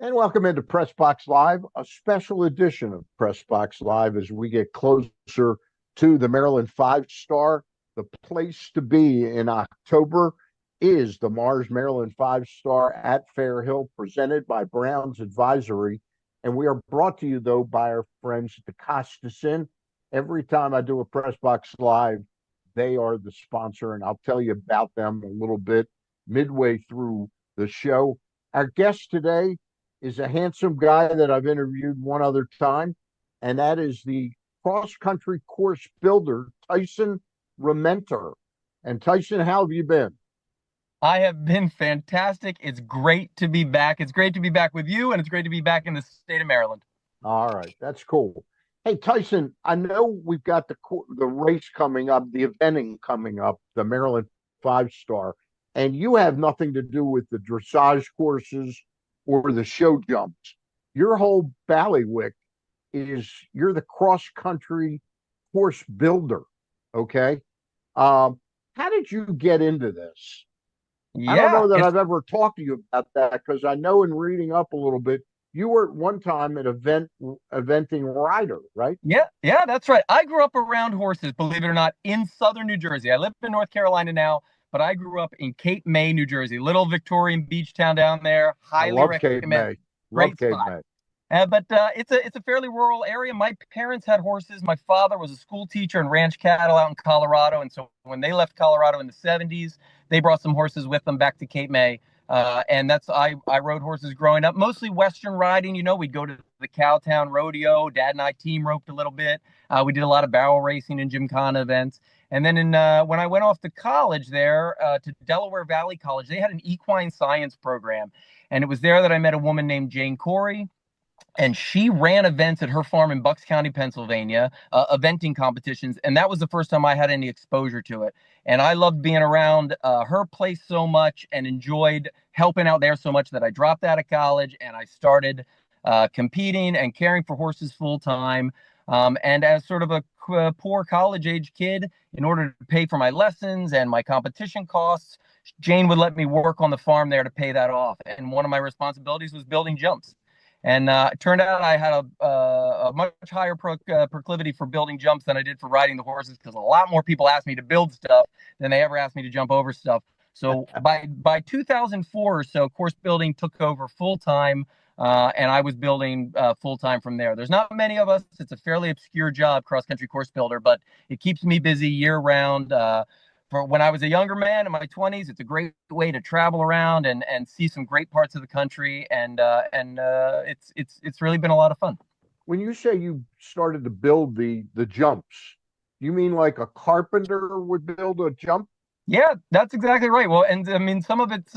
And welcome into Press Box Live, a special edition of Press Box Live as we get closer to the Maryland Five Star. The place to be in October is the Mars Maryland Five Star at Fair Hill, presented by Brown's Advisory. And we are brought to you, though, by our friends at the Couse. Every time I do a Press Box Live, they are the sponsor, and I'll tell you about them a little bit midway through the show. Our guest today is a handsome guy that I've interviewed one other time, and that is the cross country course builder, Tyson Rementer. And Tyson, how have you been? I have been fantastic. It's great to be back. It's great to be back with you, and it's great to be back in the state of Maryland. All right, that's cool. Hey, Tyson, I know we've got the race coming up, the eventing coming up, the Maryland Five Star, and you have nothing to do with the dressage courses or the show jumps. Your whole ballywick is you're the cross country course builder. Okay. How did you get into this? I don't Yeah, know that it's I've ever talked to you about that because I know in reading up a little bit, you were at one time an eventing rider, right? yeah, that's right. I grew up around horses, believe it or not, in southern New Jersey. I live in North Carolina now, but I grew up in Cape May, New Jersey, little Victorian beach town down there. I Highly love Cape recommend. May. Love Great Cape spot. May. But it's a fairly rural area. My parents had horses. My father was a school teacher and ranch cattle out in Colorado, and so when they left Colorado in the '70s, they brought some horses with them back to Cape May. And I rode horses growing up, mostly Western riding. We'd go to the Cowtown Rodeo. Dad and I team roped a little bit. We did a lot of barrel racing and gymkhana events. And then when I went off to college there to Delaware Valley College, they had an equine science program, and it was there that I met a woman named Jane Corey, and she ran events at her farm in Bucks County, Pennsylvania, eventing competitions, and that was the first time I had any exposure to it. And I loved being around her place so much and enjoyed helping out there so much that I dropped out of college and I started competing and caring for horses full time. And as sort of a poor college age kid, in order to pay for my lessons and my competition costs, Jane would let me work on the farm there to pay that off. And one of my responsibilities was building jumps. And it turned out I had a much higher proclivity for building jumps than I did for riding the horses, because a lot more people asked me to build stuff than they ever asked me to jump over stuff. So by 2004 or so, course building took over full time, and I was building full time from there. There's not many of us. It's a fairly obscure job, cross country course builder, but it keeps me busy year round. For when I was a younger man in my 20s, it's a great way to travel around and see some great parts of the country, and it's really been a lot of fun. When you say you started to build the jumps, you mean like a carpenter would build a jump? Yeah, that's exactly right. Well, and I mean, some of it's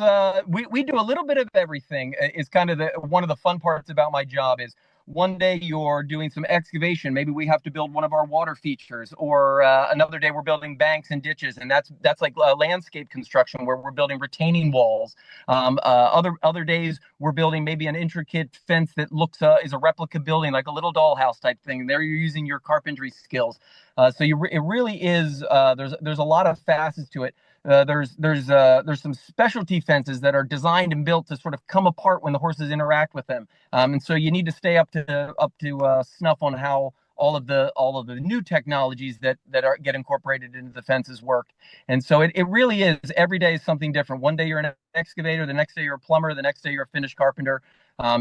we do a little bit of everything. Is kind of the one of the fun parts about my job is one day you're doing some excavation. Maybe we have to build one of our water features, or another day we're building banks and ditches, and that's like landscape construction where we're building retaining walls. Other days we're building maybe an intricate fence that looks is a replica building, like a little dollhouse type thing. There you're using your carpentry skills. It really is. There's a lot of facets to it. There's some specialty fences that are designed and built to sort of come apart when the horses interact with them, and so you need to stay up to snuff on how all of the new technologies that get incorporated into the fences work. And so it really is, every day is something different. One day you're an excavator, the next day you're a plumber, the next day you're a finished carpenter.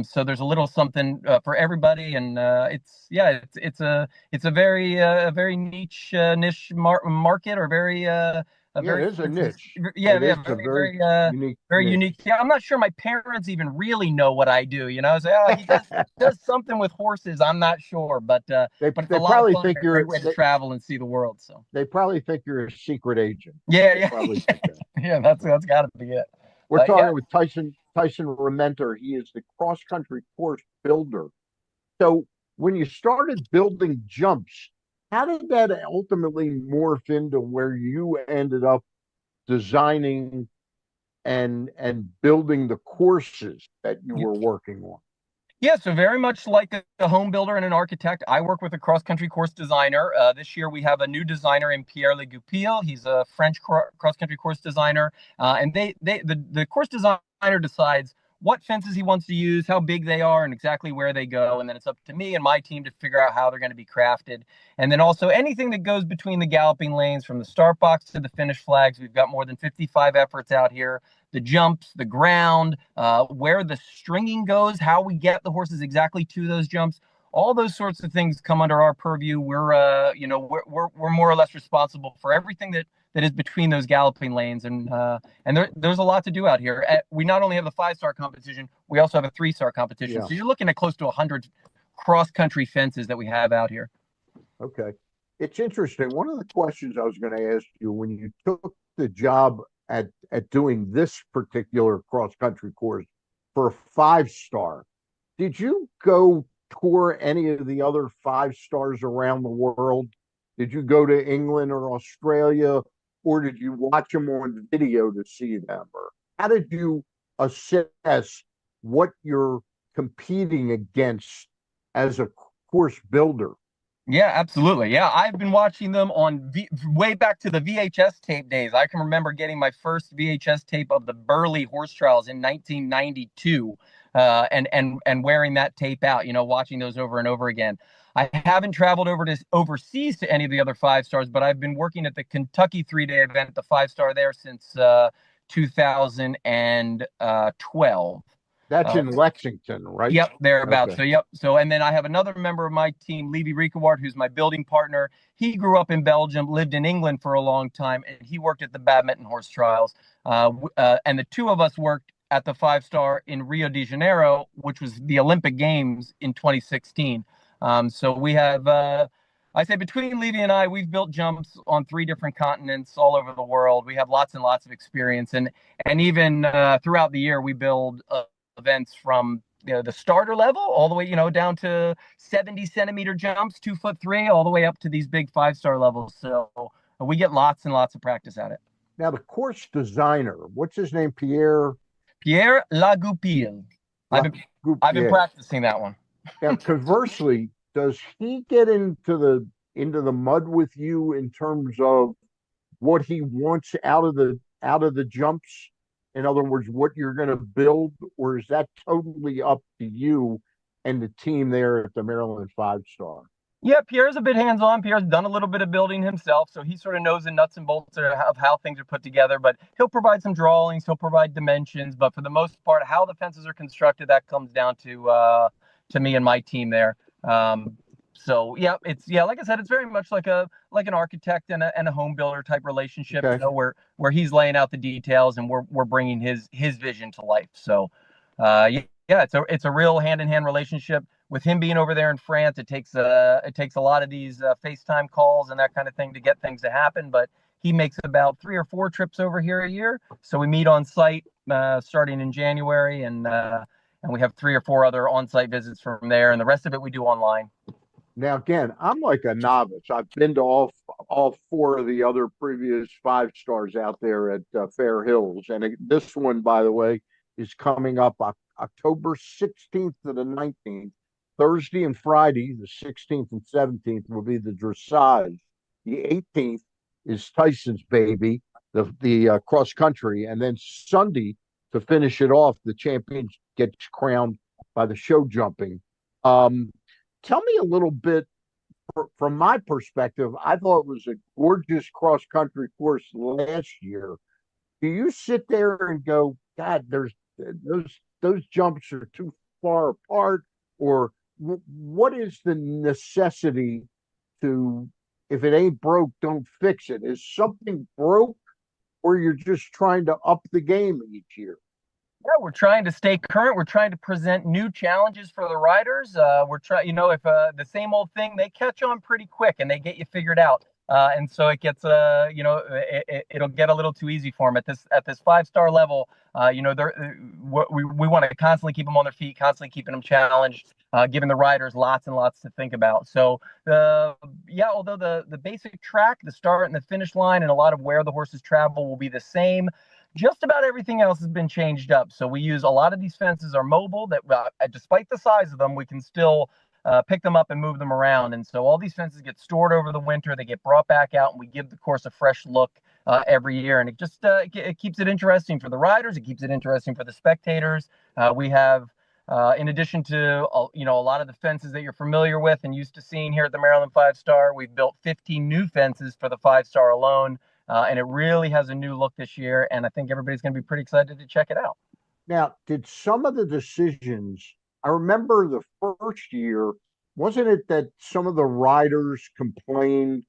So there's a little something for everybody, and it's a very market, or a Yeah, it very is a niche. yeah, It yeah, is a very very very unique very niche. unique. Yeah, I'm not sure my parents even really know what I do. I say, oh, he does something with horses. I'm not sure, but it's a They lot of probably fun think and a great you're way to travel and see the world. So they probably think you're a secret agent. yeah, They yeah, probably think that. yeah. That's got to be it. We're Yeah. talking with Tyson Rementer. He is the cross country course builder. So when you started building jumps, how did that ultimately morph into where you ended up designing and building the courses that you were working on? Yeah, so very much like a home builder and an architect, I work with a cross-country course designer. This year we have a new designer in Pierre Le Goupil. He's a French cross-country course designer, and the course designer decides what fences he wants to use, how big they are, and exactly where they go. And then it's up to me and my team to figure out how they're going to be crafted. And then also anything that goes between the galloping lanes from the start box to the finish flags. We've got more than 55 efforts out here. The jumps, the ground, where the stringing goes, how we get the horses exactly to those jumps. All those sorts of things come under our purview. We're more or less responsible for everything that is between those galloping lanes, and there's a lot to do out here. We not only have the 5-star competition, we also have a 3-star competition. Yeah. So you're looking at close to 100 cross-country fences that we have out here. Okay. It's interesting. One of the questions I was going to ask you when you took the job at doing this particular cross country course for a 5-star, did you go tour any of the other 5-stars around the world? Did you go to England or Australia, or did you watch them on video to see them? Or how did you assess what you're competing against as a course builder? Yeah, absolutely. Yeah, I've been watching them on way back to the VHS tape days. I can remember getting my first VHS tape of the Burley horse trials in 1992, and wearing that tape out. Watching those over and over again. I haven't traveled overseas to any of the other 5-stars, but I've been working at the Kentucky 3-day event, the 5-star there since 2012. That's in Lexington, right? Yep, thereabouts. Okay. So, yep. So, and then I have another member of my team, Levy Ricard, who's my building partner. He grew up in Belgium, lived in England for a long time, and he worked at the Badminton Horse Trials. And the two of us worked at the 5-star in Rio de Janeiro, which was the Olympic Games in 2016. So we have, I say between Levy and I, we've built jumps on 3 different continents all over the world. We have lots and lots of experience, and even throughout the year, we build events from the starter level all the way down to 70-centimeter jumps, 2'3", all the way up to these big 5-star levels. So we get lots and lots of practice at it. Now the course designer, what's his name? Pierre Lagoupil. I've been practicing that one. Now, conversely, does he get into the mud with you in terms of what he wants out of the jumps? In other words, what you're going to build, or is that totally up to you and the team there at the Maryland 5-star? Yeah, Pierre's a bit hands-on. Pierre's done a little bit of building himself, so he sort of knows the nuts and bolts of how things are put together. But he'll provide some drawings, he'll provide dimensions, but for the most part, how the fences are constructed, that comes down to me and my team there. So yeah, like I said, it's very much like an architect and a home builder type relationship, Okay. where he's laying out the details and we're bringing his vision to life. So, yeah, it's a real hand-in-hand relationship. With him being over there in France, it takes a lot of these FaceTime calls and that kind of thing to get things to happen. But he makes about 3 or 4 trips over here a year. So we meet on site starting in January, and we have 3 or 4 other on-site visits from there, and the rest of it we do online. Now, again, I'm like a novice. I've been to all 4 of the other previous 5-stars out there at Fair Hills, and this one, by the way, is coming up October 16th to the 19th. Thursday and Friday, the 16th and 17th, will be the dressage. The 18th is Tyson's baby, the cross country, and then Sunday to finish it off, the champion gets crowned by the show jumping. Tell me a little bit from my perspective. I thought it was a gorgeous cross country course last year. Do you sit there and go, God, there's those jumps are too far apart, or what is the necessity to, if it ain't broke, don't fix it? Is something broke, or you're just trying to up the game each year? Yeah, we're trying to stay current. We're trying to present new challenges for the riders. We're trying, if the same old thing, they catch on pretty quick and they get you figured out. And so it gets, it'll get a little too easy for them at this 5-star level. We want to constantly keep them on their feet, constantly keeping them challenged, giving the riders lots and lots to think about. So although the basic track, the start and the finish line, and a lot of where the horses travel will be the same, just about everything else has been changed up. So we use a lot of these fences are mobile that, despite the size of them, we can still pick them up and move them around. And so all these fences get stored over the winter. They get brought back out, and we give the course a fresh look every year, and it just it keeps it interesting for the riders. It keeps it interesting for the spectators. We have. In addition to a lot of the fences that you're familiar with and used to seeing here at the Maryland 5-Star, we've built 15 new fences for the 5-Star alone, and it really has a new look this year. And I think everybody's going to be pretty excited to check it out. Now, did some of the decisions, I remember the first year, wasn't it that some of the riders complained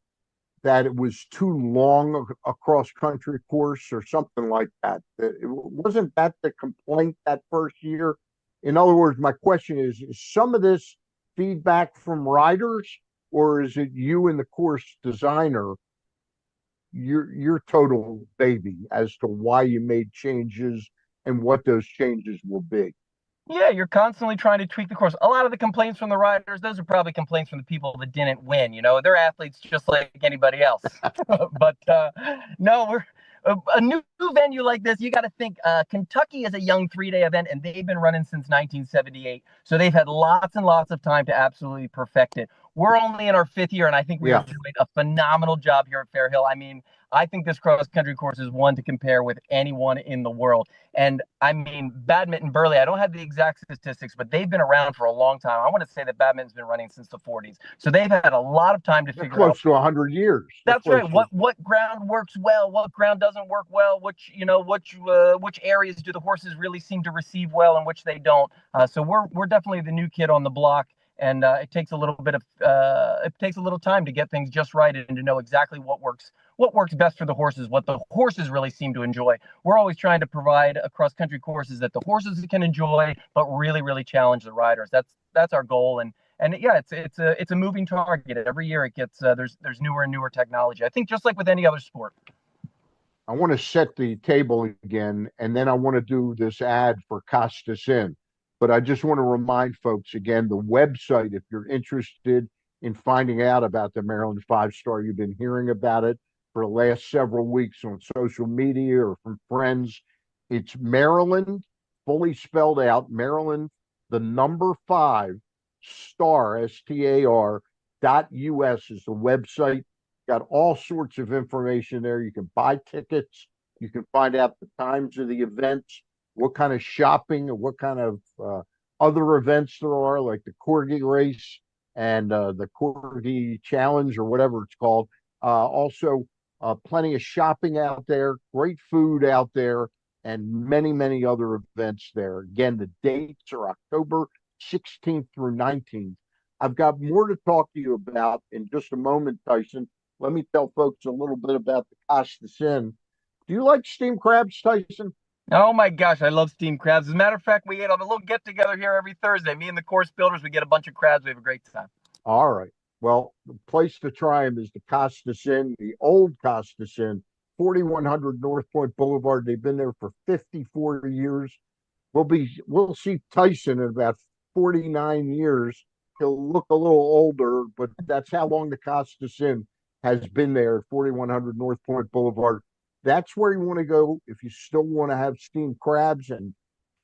that it was too long a cross country course or something like that? Wasn't that the complaint that first year? In other words, my question is some of this feedback from riders, or is it you and the course designer, your total baby as to why you made changes and what those changes will be? Yeah, you're constantly trying to tweak the course. A lot of the complaints from the riders, those are probably complaints from the people that didn't win. They're athletes just like anybody else. But no, we're a new venue like this. You got to think Kentucky is a young 3-day event, and they've been running since 1978. So they've had lots and lots of time to absolutely perfect it. We're only in our 5th year, and I think we are doing a phenomenal job here at Fair Hill. I mean, I think this cross country course is one to compare with anyone in the world. And I mean, badminton, Burley, I don't have the exact statistics, but they've been around for a long time. I want to say that badminton's been running since the 40s. So they've had a lot of time to figure out. Close to 100 years. That's right. What ground works well, what ground doesn't work well, which areas do the horses really seem to receive well and which they don't. So we're definitely the new kid on the block. And it takes a little time to get things just right and to know exactly what works best for the horses, what the horses really seem to enjoy. We're always trying to provide a cross-country courses that the horses can enjoy, but really, really challenge the riders. That's our goal. And yeah, it's a moving target. Every year it gets there's newer and newer technology. I think just like with any other sport. I want to set the table again, and then I want to do this ad for Couse Inn. But I just want to remind folks again, the website, if you're interested in finding out about the Maryland 5-Star, you've been hearing about it for the last several weeks on social media or from friends. It's Maryland, fully spelled out, Maryland, the number 5-star, STAR.US is the website. Got all sorts of information there. You can buy tickets. You can find out the times of the events, what kind of shopping and what kind of other events there are, like the Corgi race and the Corgi Challenge or whatever it's called. Also, plenty of shopping out there, great food out there, and many, many other events there. Again, the dates are October 16th through 19th. I've got more to talk to you about in just a moment, Tyson. Let me tell folks a little bit about the Couse Inn. Do you like steamed crabs, Tyson? Oh my gosh, I love steamed crabs. As a matter of fact, we had a little get together here every Thursday. Me and the course builders, we get a bunch of crabs. We have a great time. All right. Well, the place to try them is the Couse Inn, the old Couse Inn, 4100 North Point Boulevard. They've been there for 54 years. We'll see Tyson in about 49 years. He'll look a little older, but that's how long the Couse Inn has been there, 4100 North Point Boulevard. That's where you want to go if you still want to have steamed crabs. And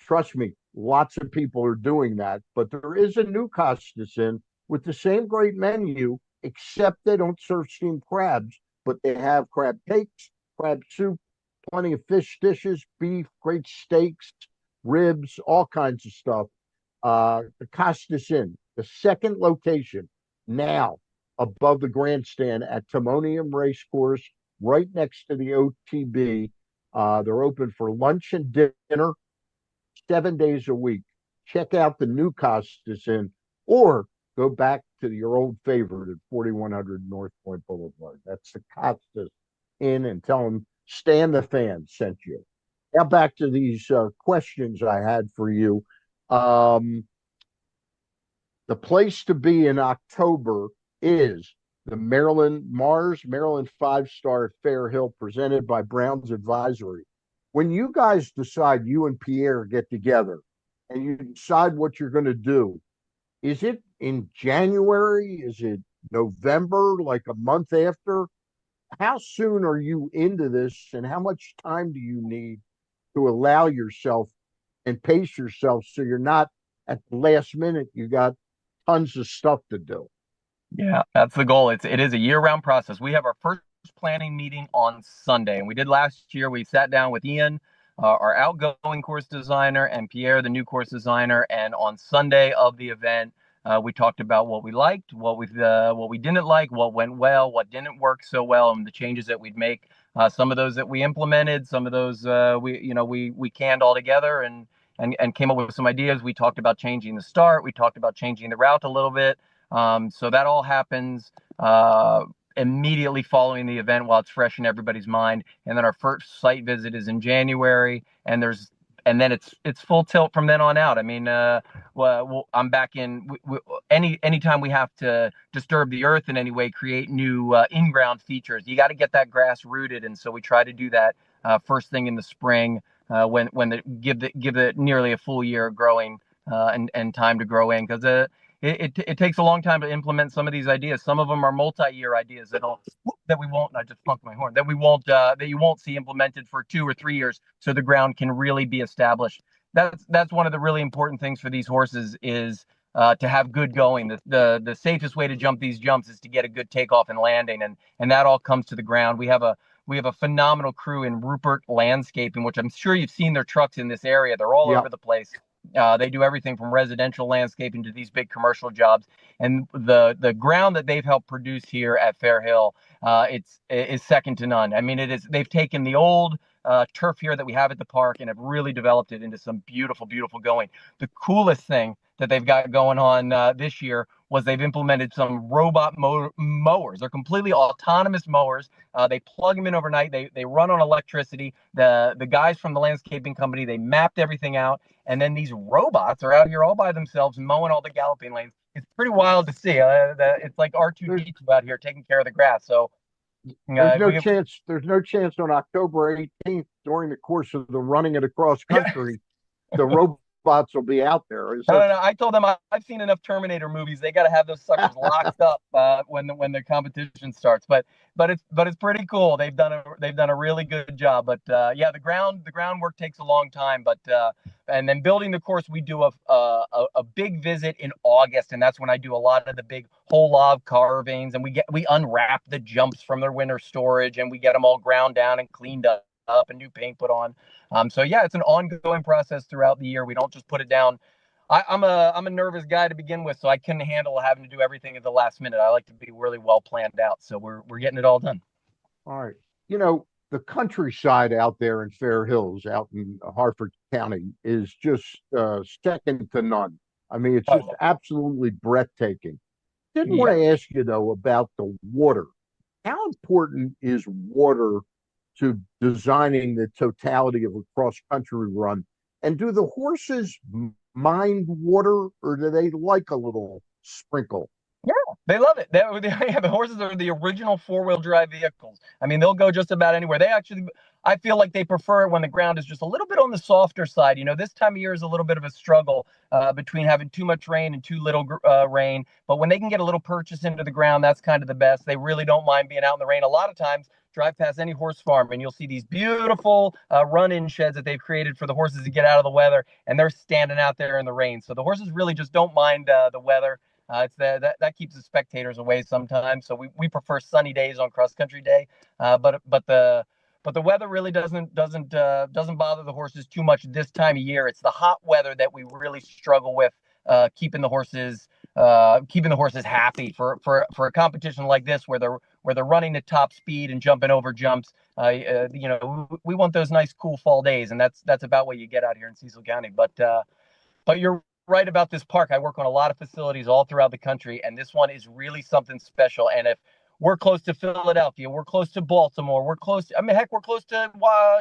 trust me, lots of people are doing that. But there is a new Couse Inn with the same great menu, except they don't serve steamed crabs, but they have crab cakes, crab soup, plenty of fish dishes, beef, great steaks, ribs, all kinds of stuff. The Couse Inn, the second location now above the grandstand at Timonium Racecourse, right next to the OTB. They're open for lunch and dinner 7 days a week. Check out the new Couse Inn or go back to your old favorite at 4100 North Point Boulevard. That's the Couse Inn, and tell them Stan the Fan sent you. Now back to these questions I had for you. The place to be in October is the Maryland 5-Star at Fair Hill, presented by Brown's Advisory. When you guys decide, you and Pierre get together and you decide what you're going to do, is it in January? Is it November, like a month after? How soon are you into this, and how much time do you need to allow yourself and pace yourself so you're not at the last minute, you got tons of stuff to do? Yeah, that's the goal. It is a year-round process. We have our first planning meeting on Sunday. And we did last year. We sat down with Ian, our outgoing course designer, and Pierre, the new course designer. And on Sunday of the event, we talked about what we liked, what we didn't like, what went well, what didn't work so well, and the changes that we'd make. Some of those that we implemented, some of those we canned all together and came up with some ideas. We talked about changing the start. We talked about changing the route a little bit. So that all happens immediately following the event while it's fresh in everybody's mind. And then our first site visit is in January, and then it's full tilt from then on out. I mean, I'm back in anytime we have to disturb the earth in any way, create new in-ground features. You got to get that grass rooted, and so we try to do that first thing in the spring when give it nearly a full year of growing and time to grow in, because it takes a long time to implement some of these ideas. Some of them are multi-year ideas that we won't. I just funked my horn. That you won't see implemented for 2 or 3 years, so the ground can really be established. That's one of the really important things for these horses is to have good going. The safest way to jump these jumps is to get a good takeoff and landing, and that all comes to the ground. We have a phenomenal crew in Rupert Landscaping, which I'm sure you've seen their trucks in this area. They're all over the place. They do everything from residential landscaping to these big commercial jobs. And the ground that they've helped produce here at Fair Hill, is second to none. I mean, they've taken the old turf here that we have at the park and have really developed it into some beautiful, beautiful going. The coolest thing that they've got going on this year was they've implemented some robot mowers. They're completely autonomous mowers. They plug them in overnight. They run on electricity. The guys from the landscaping company, they mapped everything out. And then these robots are out here all by themselves mowing all the galloping lanes. It's pretty wild to see. It's like R2D2 out here taking care of the grass. So there's no chance. There's no chance on October 18th during the course of the running it across country, the robots will be out there. No. I told them I've seen enough Terminator movies. They got to have those suckers locked up when the competition starts. But it's pretty cool. They've done a really good job. But yeah, the groundwork takes a long time. But and then building the course, we do a big visit in August, and that's when I do a lot of the big whole log carvings, and we unwrap the jumps from their winter storage, and we get them all ground down and cleaned up and new paint put on. So yeah, it's an ongoing process throughout the year. We don't just put it down. I'm a nervous guy to begin with, so I couldn't handle having to do everything at the last minute. I like to be really well planned out. So we're getting it all done. All right. The countryside out there in Fair Hills, out in Harford County, is just second to none. I mean, it's just absolutely breathtaking. Didn't want to ask you though about the water. How important is water to designing the totality of a cross-country run? And do the horses mind water, or do they like a little sprinkle? Yeah, they love it. The horses are the original four-wheel drive vehicles. I mean, they'll go just about anywhere. I feel like they prefer it when the ground is just a little bit on the softer side. This time of year is a little bit of a struggle between having too much rain and too little rain. But when they can get a little purchase into the ground, that's kind of the best. They really don't mind being out in the rain. A lot of times, drive past any horse farm and you'll see these beautiful run-in sheds that they've created for the horses to get out of the weather, and they're standing out there in the rain. So the horses really just don't mind the weather. It's that keeps the spectators away sometimes. So we prefer sunny days on cross country day, but the weather really doesn't bother the horses too much this time of year. It's the hot weather that we really struggle with, keeping the horses happy for a competition like this where they're running at top speed and jumping over jumps. We want those nice cool fall days, and that's about what you get out here in Cecil County. But you're right about this park. I work on a lot of facilities all throughout the country, and this one is really something special. And if we're close to Philadelphia, we're close to Baltimore, we're close to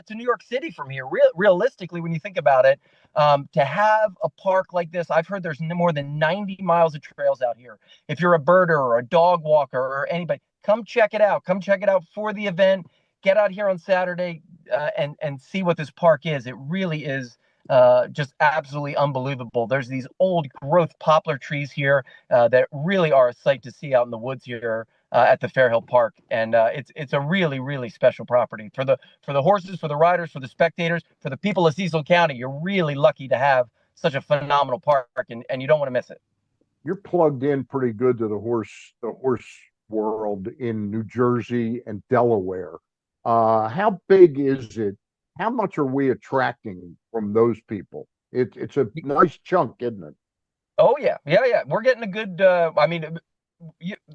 New York City from here. Realistically, when you think about it, to have a park like this, I've heard there's more than 90 miles of trails out here. If you're a birder or a dog walker or anybody, come check it out. Come check it out for the event. Get out here on Saturday and see what this park is. It really is just absolutely unbelievable. There's these old growth poplar trees here that really are a sight to see out in the woods here at the Fair Hill Park, and it's a really, really special property for the horses, for the riders, for the spectators, for the people of Cecil County. You're really lucky to have such a phenomenal park, and you don't want to miss it. You're plugged in pretty good to the horse world in New Jersey and Delaware. How big is it? How much are we attracting from those people? It's a nice chunk, isn't it? Oh yeah, yeah, yeah. We're getting a good. I mean,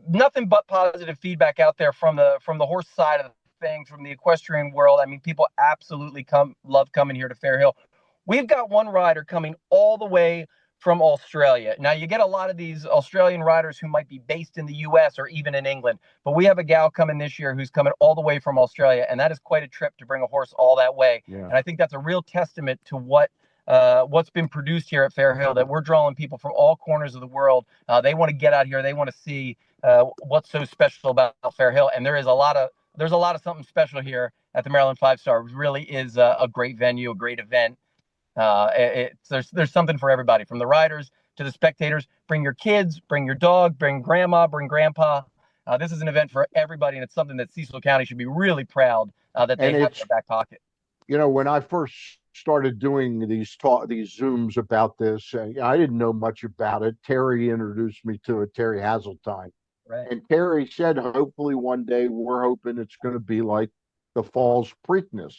nothing but positive feedback out there from the horse side of things, from the equestrian world. I mean, people absolutely love coming here to Fair Hill. We've got one rider coming all the way from Australia. Now, you get a lot of these Australian riders who might be based in the US or even in England, but we have a gal coming this year who's coming all the way from Australia, and that is quite a trip to bring a horse all that way. Yeah. And I think that's a real testament to what's been produced here at Fair Hill, that we're drawing people from all corners of the world. They want to get out here. They want to see what's so special about Fair Hill. And there's a lot of something special here at the Maryland Five Star. It really is a great venue, a great event. There's something for everybody, from the riders to the spectators. Bring your kids, bring your dog, bring grandma, bring grandpa. This is an event for everybody, and it's something that Cecil County should be really proud that they have in their back pocket. When I first started doing these Zooms about this, I didn't know much about it. Terry introduced me to it, Terry Hazeltine. Right. And Terry said, hopefully one day we're hoping it's going to be like the Falls Preakness,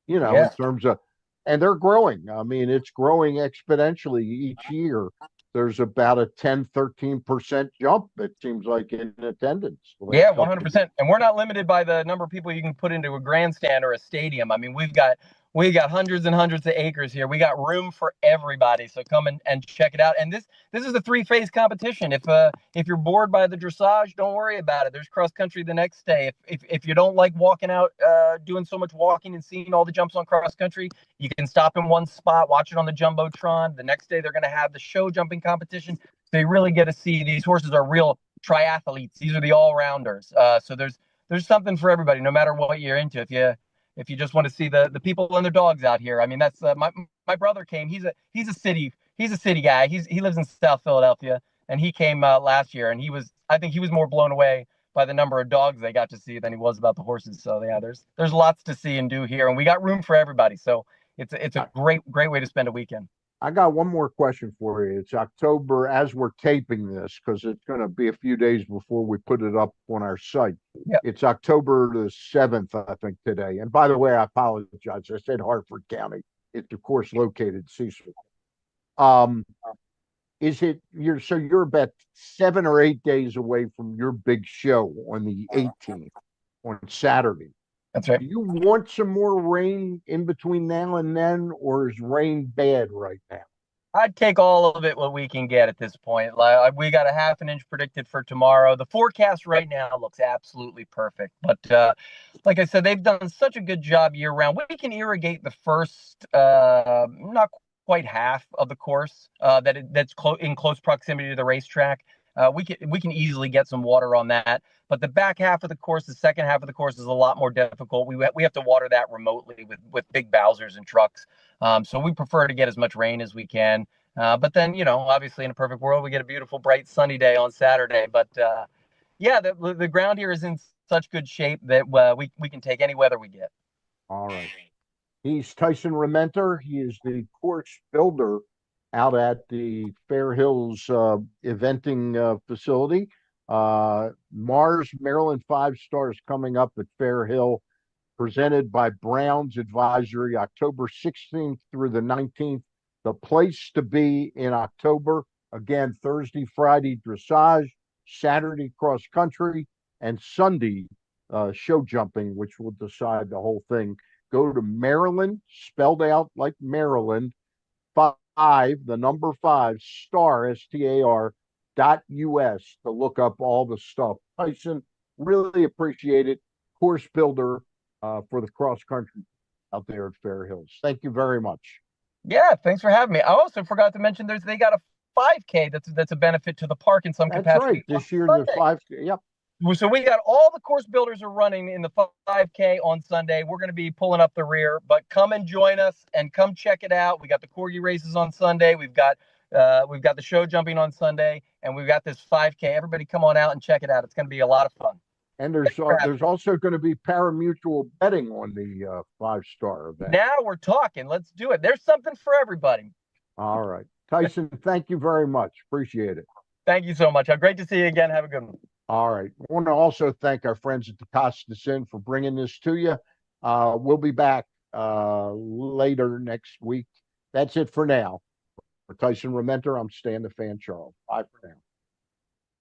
Yeah. in terms of, and they're growing. I mean, it's growing exponentially each year. There's about a 10-13% jump, it seems like, in attendance. Yeah, 100%. And we're not limited by the number of people you can put into a grandstand or a stadium. I mean, we've got hundreds and hundreds of acres here. We got room for everybody. So come and check it out. And this is a three-phase competition. If you're bored by the dressage, don't worry about it. There's cross country the next day. If you don't like walking out, doing so much walking and seeing all the jumps on cross country, you can stop in one spot, watch it on the Jumbotron. The next day they're going to have the show jumping competition. So you really get to see these horses are real triathletes. These are the all-rounders. So there's something for everybody, no matter what you're into. If you just want to see the people and their dogs out here, I mean, that's my brother came. He's a city guy. He lives in South Philadelphia, and he came last year, and I think he was more blown away by the number of dogs they got to see than he was about the horses. So yeah, there's lots to see and do here, and we got room for everybody. So it's a great way to spend a weekend. I got one more question for you. It's October as we're taping this, because it's going to be a few days before we put it up on our site. Yep. It's October the 7th, I think, today. And by the way, I apologize. I said Hartford County. It's, of course, located in Cecil. You're about 7 or 8 days away from your big show on the 18th, on Saturday. That's right. Do you want some more rain in between now and then, or is rain bad right now? I'd take all of it what we can get at this point. Like, we got a half an inch predicted for tomorrow. The forecast right now looks absolutely perfect. But like I said, they've done such a good job year round. We can irrigate the first not quite half of the course that's in close proximity to the racetrack. We can easily get some water on that. But the back half of the course, the second half of the course, is a lot more difficult. We have to water that remotely with big Bowsers and trucks. So we prefer to get as much rain as we can. But then, obviously in a perfect world, we get a beautiful, bright, sunny day on Saturday. But yeah, the ground here is in such good shape that we can take any weather we get. All right. He's Tyson Rementer. He is the course builder out at the Fair Hills eventing facility. Mars Maryland Five Stars coming up at Fair Hill, presented by Brown's Advisory, October 16th through the 19th. The place to be in October, again, Thursday, Friday dressage, Saturday cross country, and Sunday show jumping, which will decide the whole thing. Go to Maryland, spelled out like Maryland, the number 5 star STAR.US to look up all the stuff. Tyson, really appreciate it. Course builder for the cross country out there at Fair Hills. Thank you very much. Yeah, thanks for having me. I also forgot to mention they got a 5K that's a benefit to the park in some capacity. That's right. This year the 5K. Yep. So we got all the course builders are running in the 5K on Sunday. We're going to be pulling up the rear, but come and join us and come check it out. We got the corgi races on Sunday. We've got the show jumping on Sunday, and we've got this 5K. Everybody come on out and check it out. It's going to be a lot of fun. And there's also going to be pari-mutuel betting on the 5-star event. Now we're talking. Let's do it. There's something for everybody. All right. Tyson, thank you very much. Appreciate it. Thank you so much. Great to see you again. Have a good one. All right. I want to also thank our friends at the Couse for bringing this to you. We'll be back later next week. That's it for now. For Tyson Rementer, I'm Stan the Fan Charles. Bye for now.